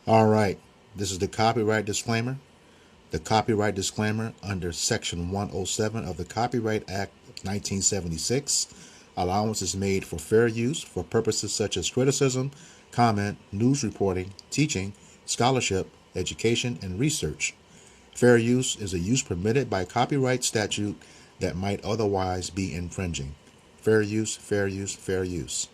All right, this is the copyright disclaimer. The copyright disclaimer under Section 107 of the Copyright Act of 1976. Allowance is made for fair use for purposes such as criticism, comment, news reporting, teaching, scholarship, education, and research. Fair use is a use permitted by copyright statute that might otherwise be infringing. Fair use, fair use, fair use.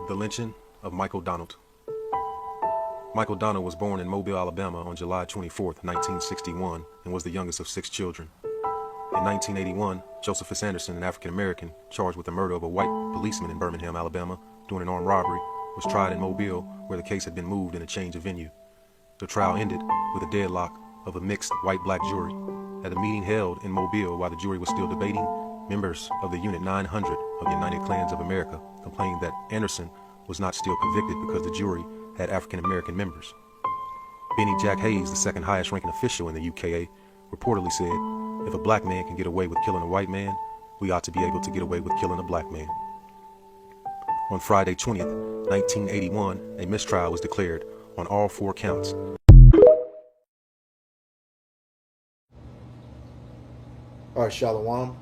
The lynching of Michael Donald. Michael Donald was born in Mobile, Alabama on July 24, 1961, and was the youngest of 6 children. In 1981, Josephus Anderson, an African-American charged with the murder of a white policeman in Birmingham, Alabama, during an armed robbery, was tried in Mobile, where the case had been moved in a change of venue. The trial ended with a deadlock of a mixed white-black jury. At a meeting held in Mobile while the jury was still debating, members of the Unit 900 of the United Klans of America complained that Anderson was not still convicted because the jury had African-American members. Benny Jack Hayes, the second highest ranking official in the UKA, reportedly said, "If a black man can get away with killing a white man, we ought to be able to get away with killing a black man." On Friday 20th, 1981, a mistrial was declared on all 4 counts. All right, Shalom.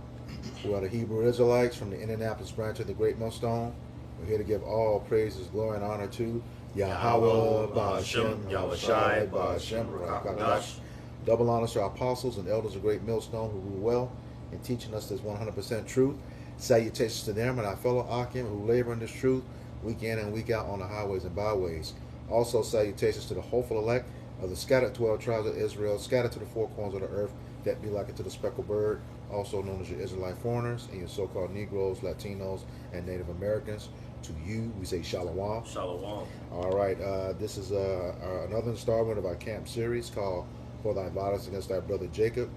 We are the Hebrew Israelites from the Indianapolis branch of the Great Millstone. We're here to give all praises, glory, and honor to Yahweh, Ba'ashem, Yahushai, Ba'ashem, Rakadash. Double honors to our apostles and elders of Great Millstone who rule well in teaching us this 100% truth. Salutations to them and our fellow Akim who labor in this truth week in and week out on the highways and byways. Also, salutations to the hopeful elect of the scattered 12 tribes of Israel, scattered to the 4 corners of the earth, that be like it to the speckled bird, also known as your Israelite foreigners and your so-called Negroes, Latinos, and Native Americans. To you, we say Shalom. Shalom. All right, this is another installment of our camp series called For Thy Violence Against Thy Brother Jacob.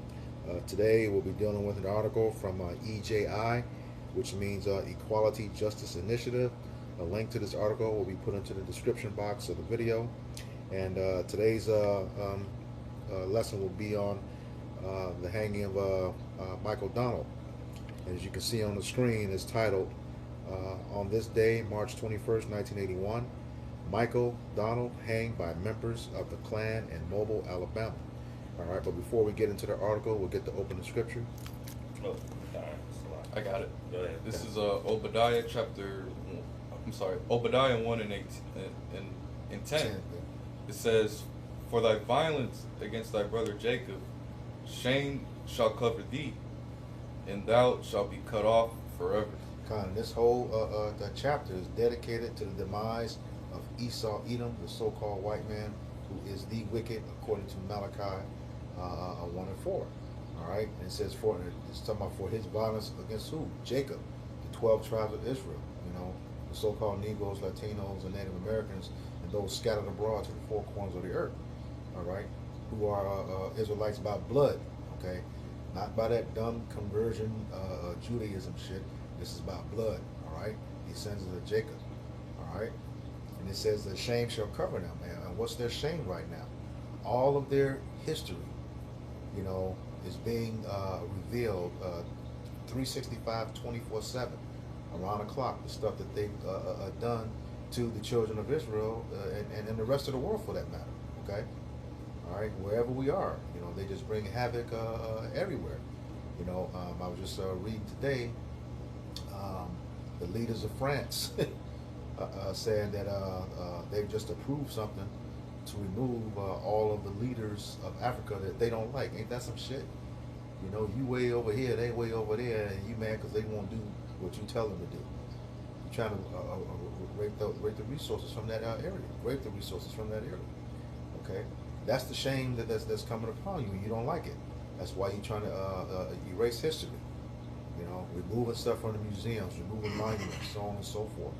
Today, we'll be dealing with an article from EJI, which means Equality Justice Initiative. A link to this article will be put into the description box of the video. And today's lesson will be on the hanging of Michael Donald. And as you can see on the screen, it's titled, On This Day, March 21st, 1981, Michael Donald hanged by members of the Klan in Mobile, Alabama. All right, but before we get into the article, we'll get to open the scripture. Oh, I got it. Go ahead. This is Obadiah Obadiah 1 and 8 and 10. It says, "For thy violence against thy brother Jacob, shame shall cover thee, and thou shalt be cut off forever." This whole chapter is dedicated to the demise of Esau Edom, the so-called white man who is the wicked, according to Malachi 1 and 4. All right, and it says it's talking about for his violence against who? Jacob, the 12 tribes of Israel. You know, the so-called Negroes, Latinos, and Native Americans, and those scattered abroad to the 4 corners of the earth. All right, who are Israelites by blood. Okay, not by that dumb conversion Judaism shit. This is about blood. All right, descendants of Jacob. All right, and it says the shame shall cover them. And what's their shame right now? All of their history, you know, is being revealed 365, 24/7, around the clock. The stuff that they've done to the children of Israel and the rest of the world, for that matter. Okay, all right, wherever we are, you know, they just bring havoc everywhere. You know, I was just reading today the leaders of France saying that they've just approved something to remove all of the leaders of Africa that they don't like. Ain't that some shit? You know, you way over here, they way over there, and you mad because they won't do what you tell them to do. You're trying to rape the resources from that area, rape the resources from that area. Okay, that's the shame that's coming upon you, and you don't like it. That's why you're trying to erase history. You know, removing stuff from the museums, removing monuments, so on and so forth.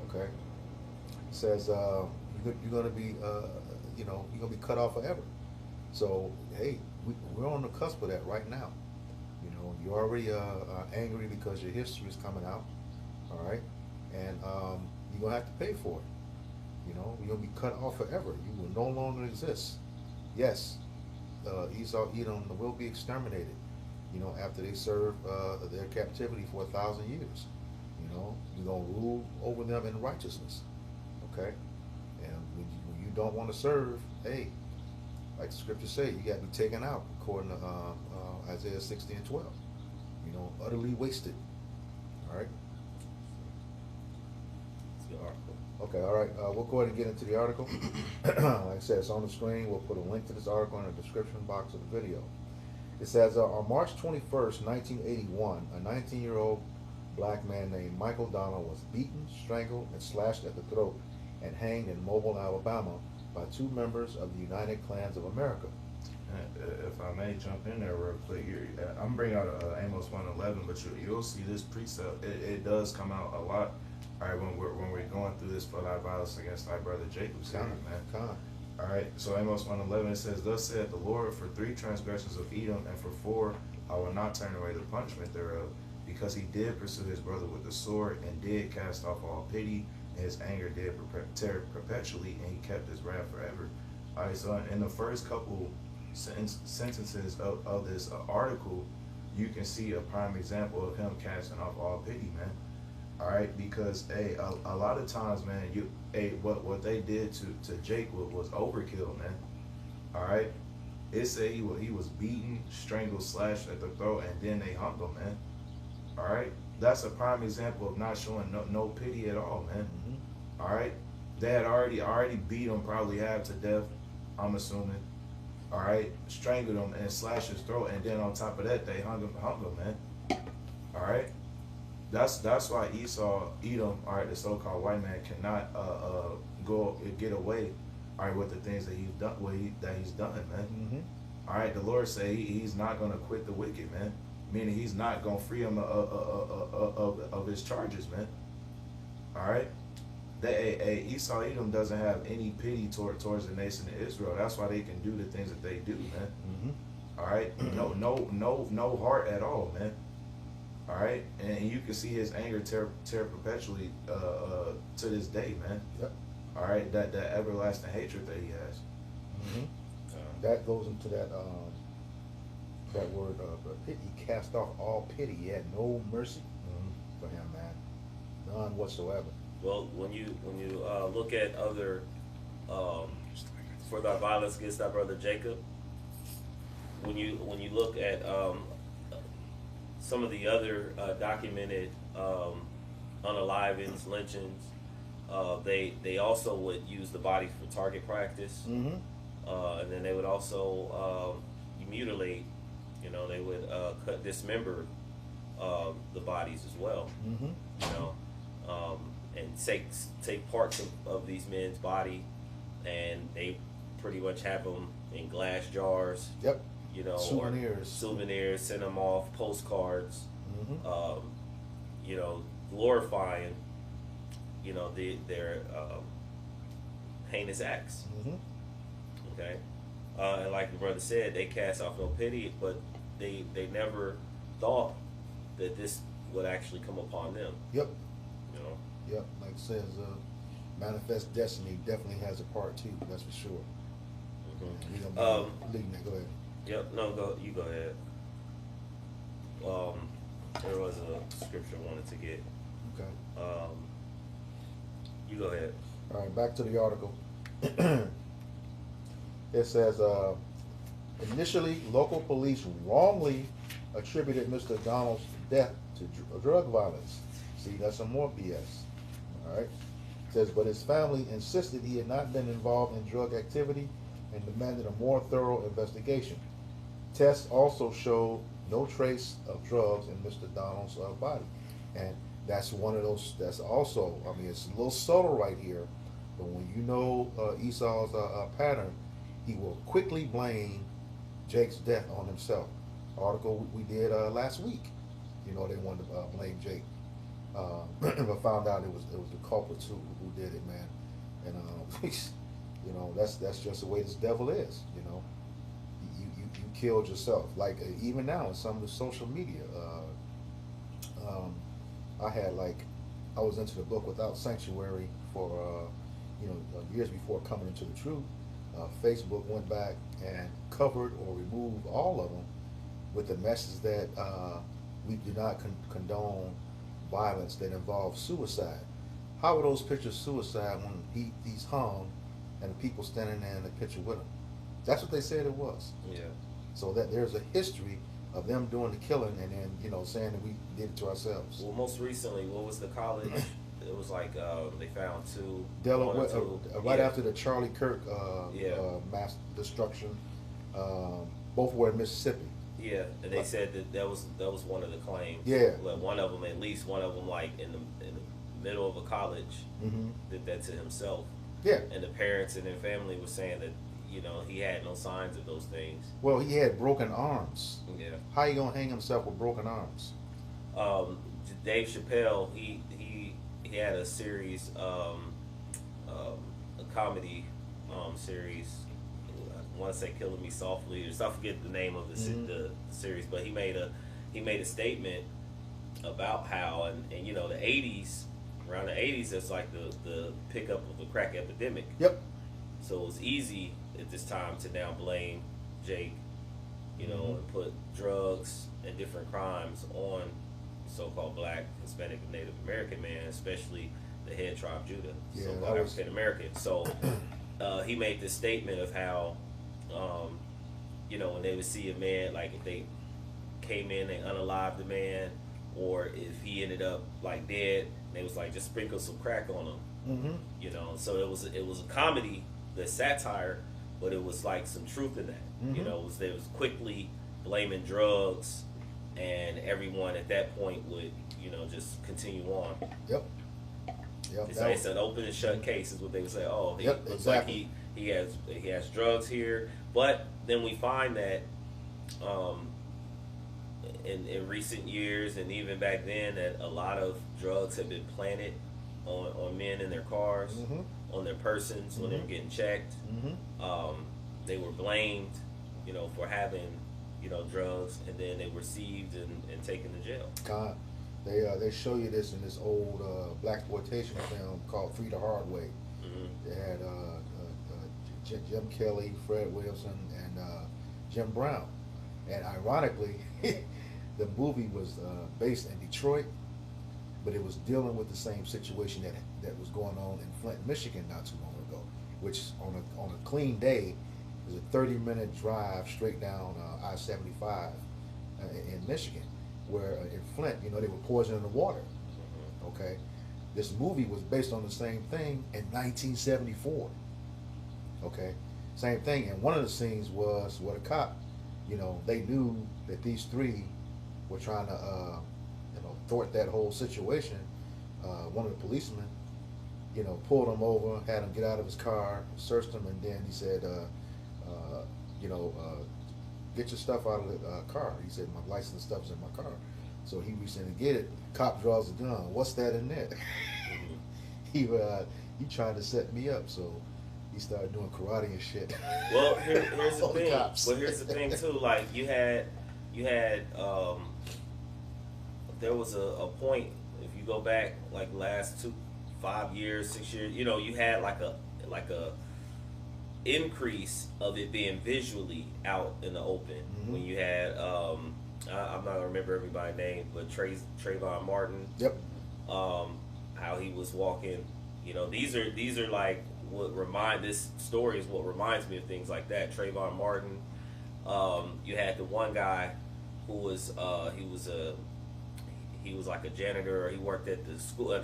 Okay, it says you you're going to be, you know, you're going to be cut off forever. So, hey, we're on the cusp of that right now. You know, you're already angry because your history is coming out, all right? And you're going to have to pay for it. You know, you're going to be cut off forever. You will no longer exist. Yes, Esau, Edom will be exterminated, you know, after they serve their captivity for 1,000 years. You know, you're going to rule over them in righteousness, okay? And when you don't want to serve, hey, like the scriptures say, you got to be taken out, according to Isaiah 60:12. You know, utterly wasted. All right. It's the article. Okay. All right. We'll go ahead and get into the article. Like I said, it's on the screen. We'll put a link to this article in the description box of the video. It says, on March 21st, 1981, a 19-year-old black man named Michael Donald was beaten, strangled, and slashed at the throat and hanged in Mobile, Alabama, by two members of the United Klans of America. If I may jump in there real quick, I'm bringing out Amos 1:11, but you'll see this precept. It does come out a lot. All right, when we're going through this, for thy violence against thy brother Jacob's here, man. All right, so Amos 1:11 says, "Thus saith the Lord, for 3 transgressions of Edom, and for 4 I will not turn away the punishment thereof, because he did pursue his brother with the sword, and did cast off all pity, and his anger did tear perpetually, and he kept his wrath forever." All right, so in the first couple sentences of this article, you can see a prime example of him casting off all pity, man. All right, because a lot of times, man, what they did to Jacob was overkill, man. All right, it said he was beaten, strangled, slashed at the throat, and then they hung him, man. All right, that's a prime example of not showing no pity at all, man. Mm-hmm. All right, they had already beat him probably half to death, I'm assuming. All right, strangled him and slashed his throat, and then on top of that, they hung him, man. All right, that's why Esau, Edom, all right, the so-called white man cannot go get away, all right, with the things that he's done, man. Mm-hmm. All right, the Lord say he's not gonna quit the wicked, man. Meaning he's not gonna free him of his charges, man. All right. Esau Edom doesn't have any pity towards the nation of Israel. That's why they can do the things that they do, man. Mm-hmm. All right, no heart at all, man. All right, and you can see his anger tear perpetually to this day, man. Yep. All right, that everlasting hatred that he has. Mm-hmm. That goes into that word pity. He cast off all pity. He had no mercy for him, man. None whatsoever. Well, when you look at other for thy violence against thy brother Jacob, when you look at some of the other documented unalivings, lynchings, they also would use the body for target practice, Mm-hmm. And then they would also mutilate. You know, they would dismember the bodies as well. Mm-hmm. You know. And take parts of these men's body, and they pretty much have them in glass jars. Yep. You know, souvenirs, send them off, postcards. Mm-hmm. You know, glorifying, you know, their heinous acts. Mm-hmm. Okay, and like the brother said, they cast off no pity, but they never thought that this would actually come upon them. Yep. You know. Yep, like it says, Manifest Destiny definitely has a part too, that's for sure. Mm-hmm. We don't leaving that. Go ahead. Yep, no, you go ahead. There was a scripture I wanted to get. Okay. You go ahead. All right, back to the article. It says, initially, local police wrongly attributed Mr. Donald's death to drug violence. See, that's some more BS. All right. It says, but his family insisted he had not been involved in drug activity and demanded a more thorough investigation. Tests also showed no trace of drugs in Mr. Donald's body. And that's one of those, that's also, I mean, it's a little subtle right here, but when you know Esau's pattern, he will quickly blame Jake's death on himself. Article we did last week, you know, they wanted to blame Jake. But found out it was the culprits who did it, man. And you know, that's just the way this devil is. You know, you killed yourself. Like even now in some of the social media, I had I was into the book Without Sanctuary for you know, years before coming into the truth. Facebook went back and covered or removed all of them with the message that we do not condone violence that involves suicide. How were those pictures suicide when he's hung and the people standing there in the picture with him? That's what they said it was. Yeah. So that there's a history of them doing the killing and then, you know, saying that we did it to ourselves. Well, most recently, what was the college? It was like they found two. Delaware, right yeah. after the Charlie Kirk mass destruction, both were in Mississippi. Yeah, and they said that was one of the claims. Yeah. Like one of them, at least one of them, like in the middle of a college, did that to himself. Yeah. And the parents and their family were saying that, you know, he had no signs of those things. Well, he had broken arms. Yeah. How you gonna hang himself with broken arms? Dave Chappelle, he had a series, a comedy series. I want to say "Killing Me Softly," or I forget the name of the series, but he made a statement about how and you know the '80s, around the '80s, it's like the pickup of the crack epidemic. Yep. So it was easy at this time to now blame Jake, you know, and put drugs and different crimes on so-called Black, Hispanic, and Native American man, especially the head tribe Judah, Yeah, so-called African American. So he made this statement of how, you know, when they would see a man, like if they came in and unalived the man, or if he ended up like dead, they was like just sprinkle some crack on him, you know. So it was a comedy, the satire, but it was like some truth in that. You know, they was quickly blaming drugs, and everyone at that point would, you know, just continue on. Yep. Yep. It's an open and shut case, is what they would say. Oh, he Yep, looks exactly. like he has drugs here, but then we find that in recent years and even back then that a lot of drugs have been planted on men in their cars, on their persons when they were getting checked. They were blamed, you know, for having, you know, drugs, and then they were seized and taken to jail. God, they show you this in this old blaxploitation film called Free the Hard Way. They had Jim Kelly, Fred Williamson, and Jim Brown. And ironically, the movie was based in Detroit, but it was dealing with the same situation that was going on in Flint, Michigan not too long ago, which on a clean day is a 30-minute drive straight down I-75 in Michigan, where in Flint, you know, they were poisoning the water. Okay, this movie was based on the same thing in 1974. Okay, same thing, and one of the scenes was where the cop, you know, they knew that these three were trying to, you know, thwart that whole situation. One of the policemen, you know, pulled him over, had him get out of his car, searched him, and then he said, you know, get your stuff out of the car. He said, my license stuff's in my car. So he reached in to get it. Cop draws the gun. What's that in there? He tried to set me up, so he started doing karate and shit. Well, here's the thing. Cops. Well, here's the thing too. Like you had there was a point, if you go back like last 5 years, 6 years, you know, you had like a increase of it being visually out in the open. When you had I'm not gonna remember everybody's name, but Trayvon Martin. Yep. How he was walking. You know, these are like this story is what reminds me of things like that. Trayvon Martin. You had the one guy who was he was like a janitor, or he worked at the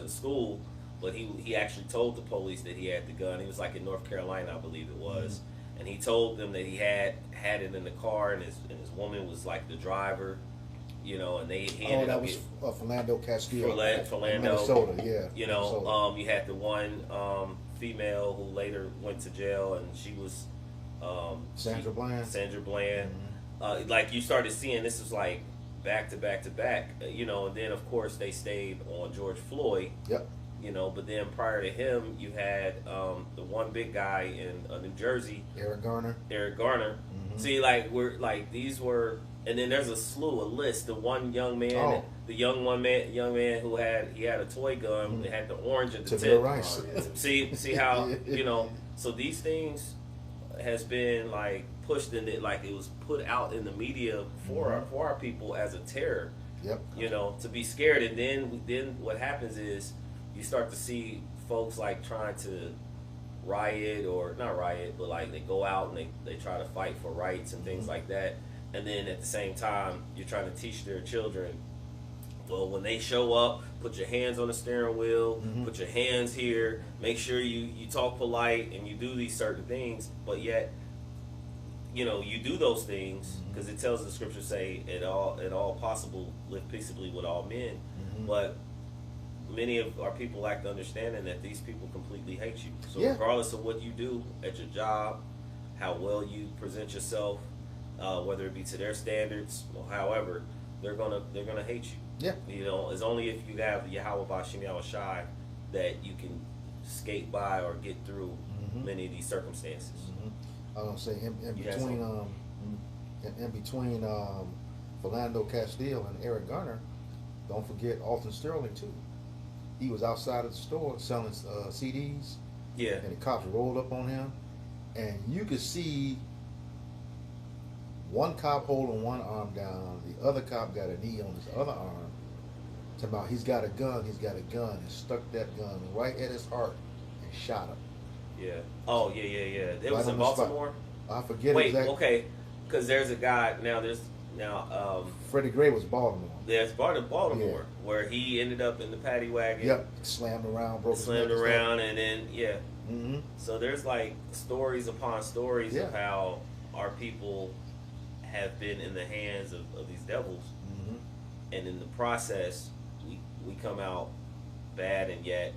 school, but he actually told the police that he had the gun. He was like in North Carolina, I believe it was, and he told them that he had it in the car, and his woman was like the driver, you know, and he ended up Philando Castile, Philando, Minnesota, yeah. You know, you had the one female who later went to jail, and she was Sandra Bland. Like you started seeing this was like back to back to back, you know, and then of course they stayed on George Floyd. Yep. you know. But then prior to him, you had the one big guy in New Jersey, Eric Garner. See, like these were, and then there's a list. The one young man, young man who had a toy gun, it had the orange at the tip. Rice. See how, you know. So these things has been like pushed in it, like it was put out in the media for our people as a terror. Yep. You know, to be scared, and then what happens is you start to see folks like trying to riot, or not riot, but like they go out and they try to fight for rights and things like that. And then at the same time, you're trying to teach their children, well, when they show up, put your hands on the steering wheel, put your hands here, make sure you talk polite and you do these certain things. But yet, you know, you do those things because it tells the scripture, say, at all possible, live peaceably with all men. But many of our people lack the understanding that these people completely hate you. So regardless of what you do at your job, how well you present yourself, whether it be to their standards or however, they're gonna hate you. Yeah. You know, it's only if you have Yahweh Bashim Yahushai that you can skate by or get through many of these circumstances. I don't say in between Philando Castile and Eric Garner, don't forget Alton Sterling too. He was outside of the store selling CDs. Yeah. And the cops rolled up on him, and you could see one cop holding one arm down, the other cop got a knee on his other arm. Talking about he's got a gun, and stuck that gun right at his heart and shot him. Yeah. Oh, yeah. It was in Baltimore? I forget exactly. exactly. Okay. Because there's a guy, Freddie Gray was Baltimore. There's Baltimore, where he ended up in the paddy wagon. Yep. Slammed around, broke his neck and then, So there's like stories upon stories of how our people have been in the hands of these devils. And in the process, we come out bad, and yet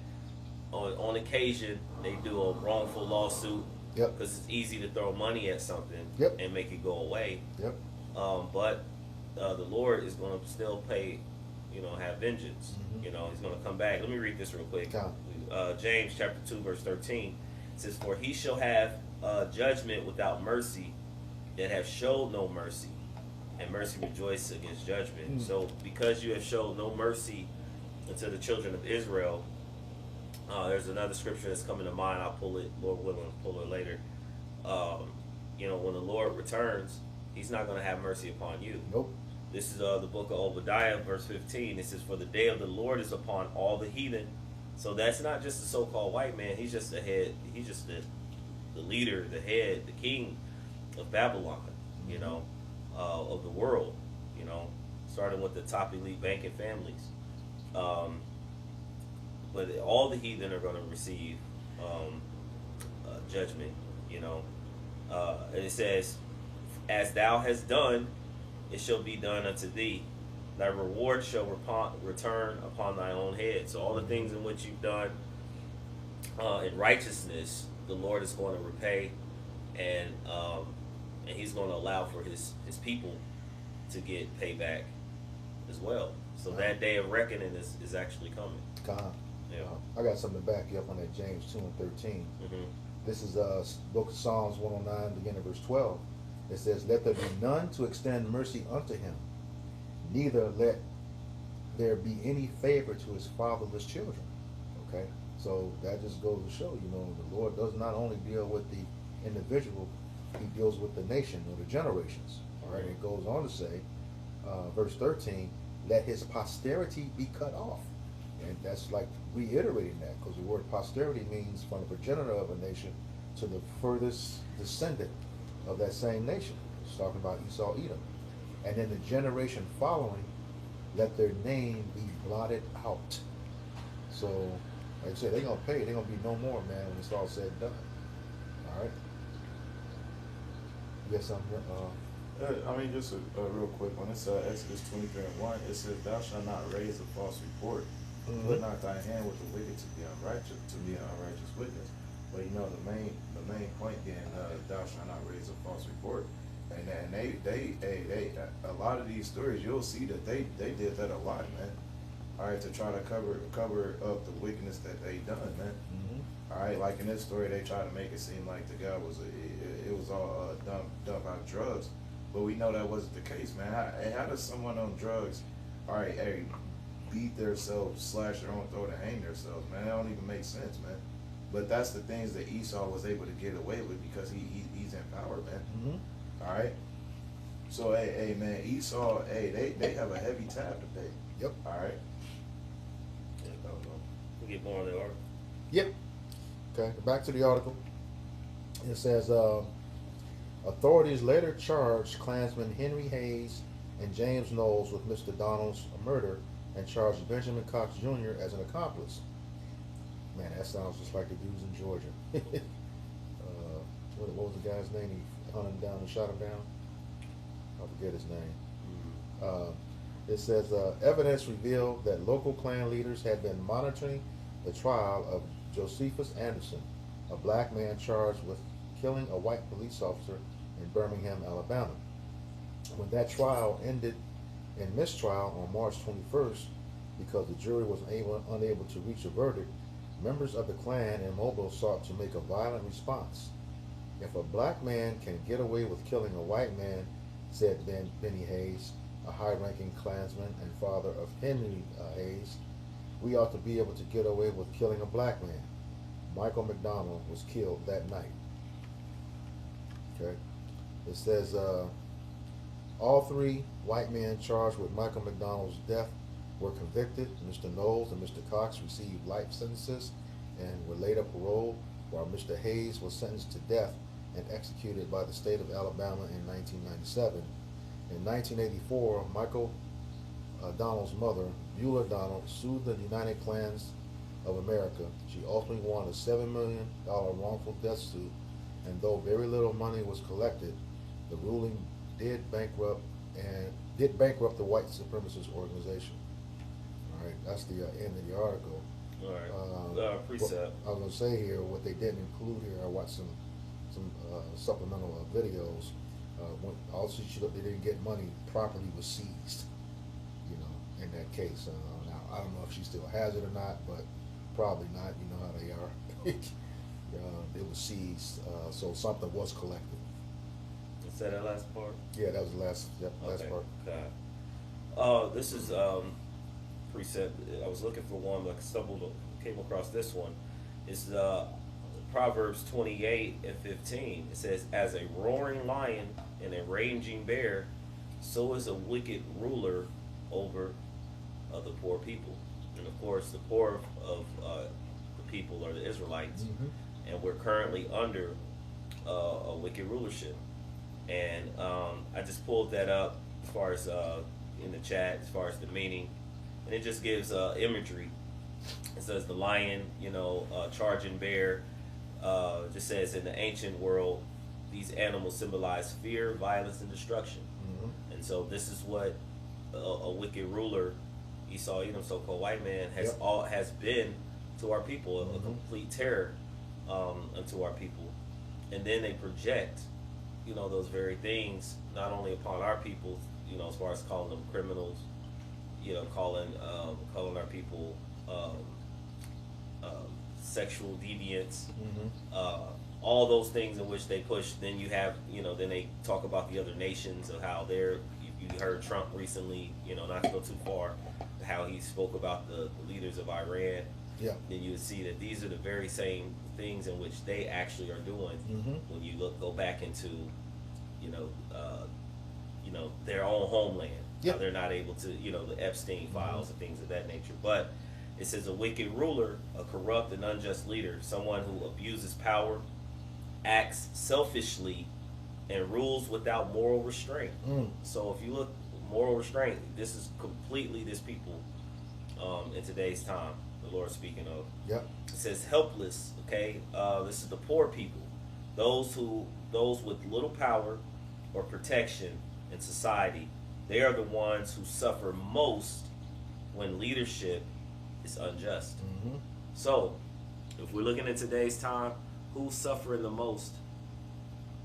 on occasion they do a wrongful lawsuit because it's easy to throw money at something and make it go away. But the Lord is going to still pay, have vengeance. He's going to come back. Let me read this real quick. James chapter 2 verse 13 says, "For he shall have judgment without mercy that have showed no mercy, and mercy rejoice against judgment." So because you have showed no mercy unto the children of Israel, there's another scripture that's coming to mind. I'll pull it, Lord willing, pull it later. When the Lord returns, he's not going to have mercy upon you. Nope. This is the book of Obadiah, verse 15. It says, "For the day of the Lord is upon all the heathen." So that's not just the so-called white man. He's just the head. He's just the leader, the head, the king of Babylon, of the world, starting with the top elite banking families. But all the heathen are going to receive judgment, and it says, "As thou hast done, it shall be done unto thee. Thy reward shall return upon thy own head." So all the things in which you've done in righteousness, the Lord is going to repay, and he's going to allow for his people to get payback as well. So that day of reckoning is actually coming. I got something to back you up on that. James 2 and 13. This is book of Psalms 109, beginning of verse 12. It says, "Let there be none to extend mercy unto him, neither let there be any favor to his fatherless children." Okay, so that just goes to show, the Lord does not only deal with the individual, he deals with the nation or the generations. All right, it goes on to say, verse 13, "Let his posterity be cut off." And that's like reiterating that, because the word posterity means from the progenitor of a nation to the furthest descendant of that same nation. It's talking about Esau, Edom. And then the generation following, let their name be blotted out. So, like I said, they're going to pay. They're going to be no more, man, when it's all said and done. All right? You got something? Just a real quick one. It's Exodus 23 and 1. It says, "Thou shalt not raise a false report. Put not thy hand with the wicked to be an unrighteous witness." But the main point being, "Thou shalt not raise a false report." And they a lot of these stories, you'll see that they did that a lot, man. all right, to try to cover up the wickedness that they done, man. Mm-hmm. All right, like in this story, they try to make it seem like the guy was it was all dumped out drugs, but we know that wasn't the case, man. How does someone on drugs, all right, hey, beat themselves, slash their own throat, and hang themselves, man? That don't even make sense, man. But that's the things that Esau was able to get away with because he's in power, man. Mm-hmm. All right. So hey man, Esau, hey, they have a heavy tab to pay. Yep. All right. We get more on the article. Yep. Okay, back to the article. It says, authorities later charged Klansmen Henry Hayes and James Knowles with Mr. Donald's murder and charged Benjamin Cox Jr. as an accomplice. Man, that sounds just like the dudes in Georgia. What was the guy's name? He hunted him down and shot him down? I forget his name. It says, evidence revealed that local Klan leaders had been monitoring the trial of Josephus Anderson, a black man charged with killing a white police officer in Birmingham, Alabama. When that trial ended in mistrial on March 21st, because the jury was unable to reach a verdict, members of the Klan in Mobile sought to make a violent response. If a black man can get away with killing a white man, said Benny Hayes, a high-ranking Klansman and father of Henry Hayes, we ought to be able to get away with killing a black man. Michael McDonald was killed that night. Okay. It says all three white men charged with Michael McDonald's death were convicted. Mr. Knowles and Mr. Cox received life sentences and were later paroled, while Mr. Hayes was sentenced to death and executed by the state of Alabama in 1997. In 1984, Michael Donald's mother, Beulah Donald, sued the United Klans of America. She ultimately won a $7 million wrongful death suit, and though very little money was collected, the ruling did bankrupt the white supremacist organization. All right, that's the end of the article. All right. Precept. I was going to say here, what they didn't include here, I watched some supplemental videos. Also, they didn't get money. Property was seized, you know, in that case. Now, I don't know if she still has it or not, but probably not. You know how they are. It was seized, so something was collected. Is that that last part? Yeah, that was the last part. Okay. This is precept. I was looking for one, but I came across this one. It's Proverbs 28:15. It says, "As a roaring lion and a raging bear, so is a wicked ruler over the poor people." And of course, the poor of the people are the Israelites, and we're currently under a wicked rulership. And I just pulled that up as far as in the chat, as far as the meaning, and it just gives imagery. It says the lion, charging bear. Just says in the ancient world, these animals symbolize fear, violence, and destruction. And so this is what a wicked ruler, Esau, Edom, so-called white man, has been to our people, a complete terror unto our people. And then they project, those very things not only upon our people, as far as calling them criminals, calling our people sexual deviants, all those things in which they push. Then you have, then they talk about the other nations of how they're. You heard Trump recently, not to go too far, how he spoke about the leaders of Iran. Yeah. Then you would see that these are the very same things in which they actually are doing. When you go back into, their own homeland. Yep. How they're not able to, the Epstein files and things of that nature. But it says a wicked ruler, a corrupt and unjust leader, someone who abuses power, acts selfishly, and rules without moral restraint. So if you look, moral restraint, this is completely this people in today's time, the Lord speaking of. Yep. It says helpless, okay? This is the poor people, those with little power or protection in society. They are the ones who suffer most when leadership is unjust. So, if we're looking at today's time, who's suffering the most?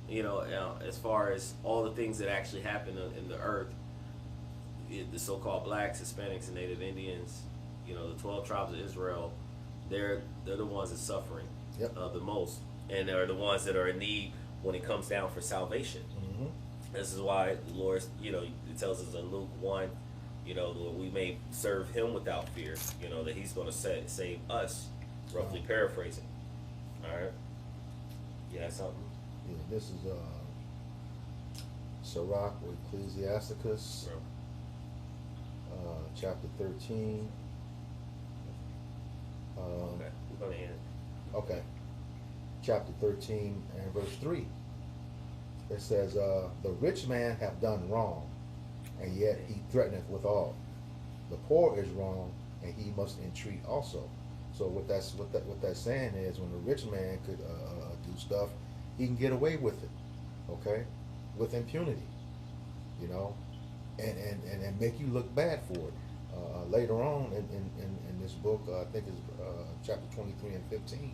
As far as all the things that actually happen in the earth, the so-called blacks, Hispanics, and Native Indians, You know, the 12 tribes of Israel, they're the ones that's suffering the most, and they're the ones that are in need when it comes down for salvation. Mm-hmm. This is why the Lord, you know, it tells us in Luke 1, you know, that we may serve Him without fear. You know, that He's going to save us, roughly paraphrasing. All right. Yeah, something. Yeah, this is Sirach or Ecclesiasticus, chapter 13. Okay, we're going to end. Okay, chapter 13 and verse 3. It says, the rich man hath done wrong, and yet he threateneth withal. The poor is wrong, and he must entreat also. So what that's saying is, when the rich man could do stuff, he can get away with it, okay, with impunity, you know, and make you look bad for it. Later on in this book, I think it's chapter 23 and 15,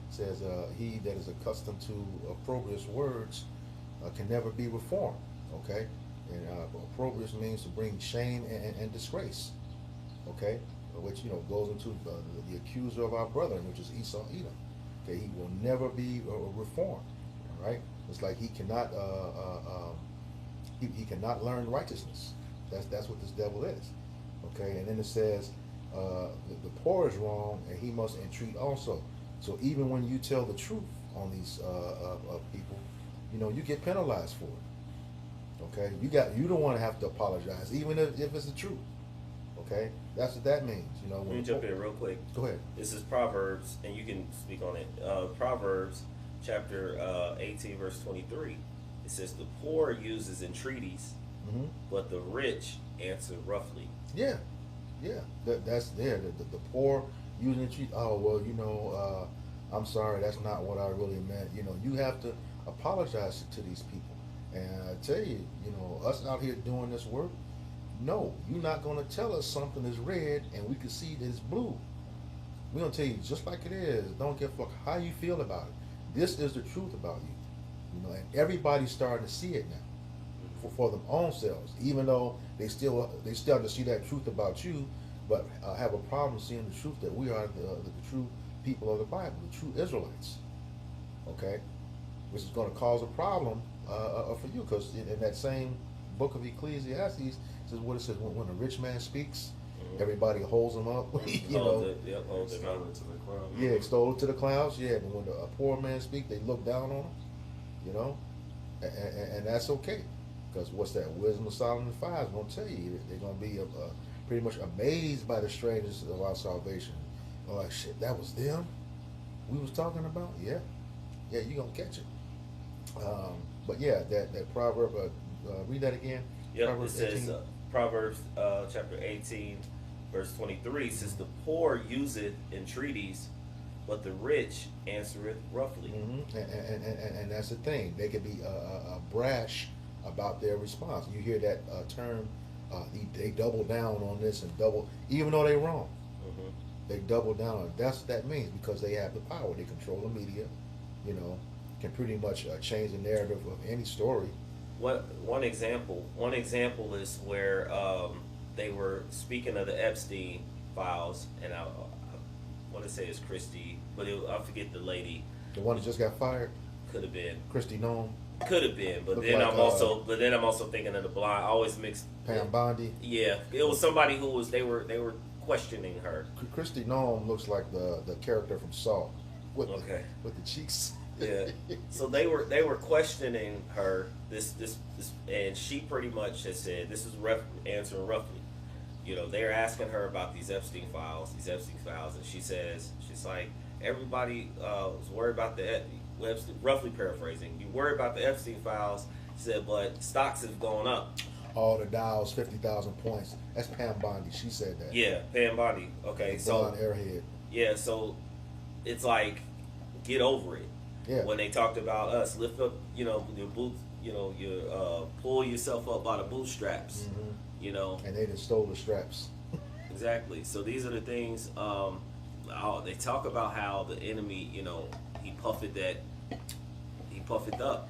says, he that is accustomed to opprobrious words can never be reformed, okay? And opprobrious means to bring shame and disgrace, okay? Which, you know, goes into the accuser of our brethren, which is Esau Edom. Okay, he will never be reformed, right? It's like he cannot he cannot learn righteousness. That's what this devil is, okay? And then it says the poor is wrong, and he must entreat also. So even when you tell the truth on these people, you know, you get penalized for it. Okay, you don't want to have to apologize, even if it's the truth. Okay, that's what that means. You know. Let me jump in real quick. Go ahead. This is Proverbs, and you can speak on it. Proverbs, chapter 18, verse 23. It says, "The poor uses entreaties, but the rich answer roughly." Yeah, yeah. That's there. The poor using entreat. Oh well, you know, I'm sorry. That's not what I really meant. You know, you have to apologize to these people. And I tell you, you know, us out here doing this work, no, you're not going to tell us something is red and we can see that it's blue. We're going to tell you just like it is. Don't give a fuck how you feel about it. This is the truth about you. You know, and everybody's starting to see it now for them own selves, even though they still have to see that truth about you, but have a problem seeing the truth that we are the true people of the Bible, the true Israelites. Okay? Which is going to cause a problem for you, because in that same book of Ecclesiastes, it says what it says: when a rich man speaks, everybody holds him up. You know, holds it Extol it to the clouds. yeah, extol it to the clouds. Yeah, but when a poor man speaks, they look down on him. You know, and that's okay, because what's that? Wisdom of Solomon 5 is going to tell you they're going to be pretty much amazed by the strangeness of our salvation. They're like, shit, that was them we was talking about. Yeah, you're gonna catch it. But yeah, that proverb. Read that again. Yep, Proverbs it says 18. Proverbs chapter 18, verse 23 says, "The poor useth entreaties, but the rich answereth roughly." And that's the thing. They could be brash about their response. You hear that term? They double down on this and double, even though they're wrong. They double down on it. That's what that means, because they have the power. They control the media. You know, can pretty much change the narrative of any story. One example is where they were speaking of the Epstein files, and I want to say it's Christy, but I forget the lady. The one that just got fired. Could have been Christy Nome. Could have been, but Looked then like, I'm also thinking of the blind. I always mix Pam Bondi. Yeah, it was somebody who was they were questioning her. Christy Nome looks like the character from Saw, with the cheeks. Yeah. So they were questioning her this, and she pretty much has said, this is answering roughly. You know, they're asking her about these Epstein files, and she says, she's like, everybody was worried about the Epstein, roughly paraphrasing, you worry about the Epstein files. She said, but stocks have gone up. All the Dows, 50,000 points. That's Pam Bondi. She said that. Yeah, Pam Bondi. Okay, The so blonde airhead. yeah, so it's like, get over it. Yeah. When they talked about us, lift up, you know, your boots, you know, you pull yourself up by the bootstraps, you know. And they just stole the straps. Exactly. So these are the things. They talk about how the enemy, you know, he puffed up,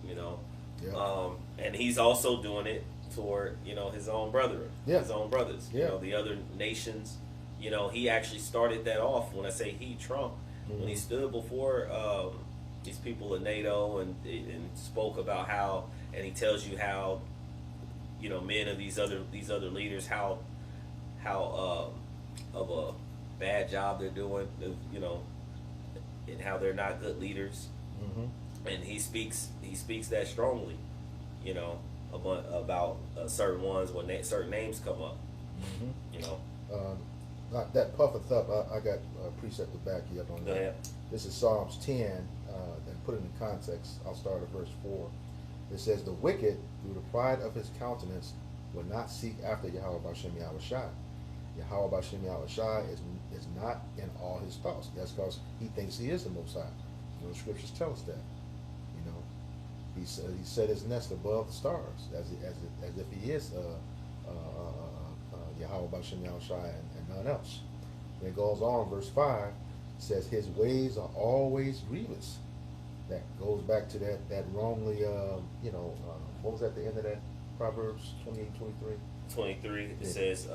you know. Yeah. And he's also doing it toward, you know, his own brethren, Yeah. his own brothers, Yeah. you know, the other nations, You know, he actually started that off. When I say he, Trump, when he stood before these people at NATO and spoke about how, and he tells you how, you know, men of these other leaders, how of a bad job they're doing, you know, and how they're not good leaders. And he speaks that strongly, you know, about certain ones when certain names come up. You know, that puffeth up. I got a precept to back you up on that. Yeah. This is Psalms 10, and put it in context. I'll start at verse 4. It says, "The wicked, through the pride of his countenance, will not seek after Yahweh Bashem Yahushai. Yahweh Bashem Yahushai is not in all his thoughts." That's because he thinks he is the Most High. You know, the scriptures tell us that. You know, he set his nest above the stars, as if he is Yahweh Bashem Yahushai and none else. Then it goes on, verse 5 says, "His ways are always grievous." That goes back to that wrongly, you know, what was at the end of that? Proverbs 28, 23? 23, it Yeah. says,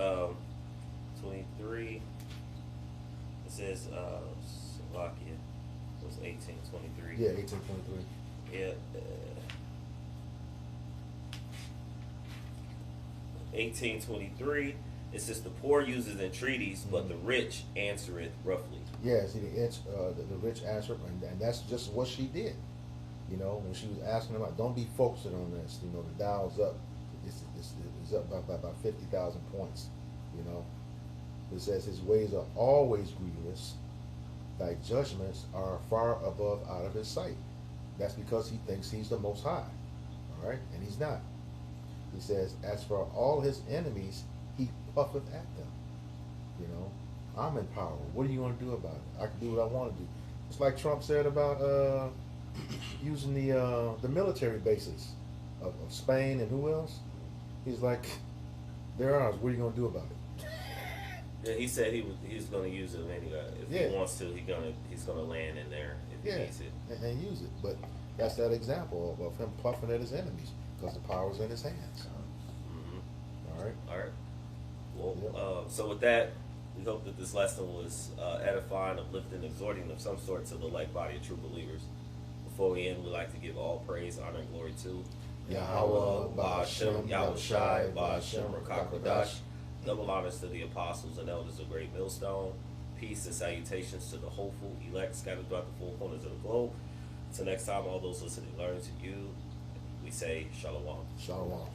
23, it says, Slovakia, it was 1823. Yeah, 1823. Yeah. 1823, it says, "The poor uses entreaties, but the rich answereth roughly." Yeah, see, the rich answered, and that's just what she did. You know, when she was asking about, don't be focused on this. You know, the Dow's up. It's up by about 50,000 points. You know, it says his ways are always grievous. Thy judgments are far above out of his sight. That's because he thinks he's the Most High. All right, and he's not. He says, as for all his enemies, he puffeth at them. You know, I'm in power. What are you going to do about it? I can do what I want to do. It's like Trump said about using the military bases of Spain and who else? He's like, they're ours. What are you going to do about it? Yeah, he said he's going to use it anyway. If Yeah. he wants to, he's going to land in there if he needs it. and use it. But that's that example of him puffing at his enemies because the power's in his hands. All right. All right. Well, Yeah. so with that, we hope that this lesson was edifying, uplifting, exhorting of some sort to the like body of true believers. Before we end, we'd like to give all praise, honor, and glory to Yahweh, Ba'ashem, Yahushai, Ba'ashem, Rakakwadash. Rakakwadash. Double honors to the apostles and elders of Great Millstone. Peace and salutations to the hopeful elect scattered throughout the four corners of the globe. Until next time, all those listening learn to you. We say Shalom. Shalom.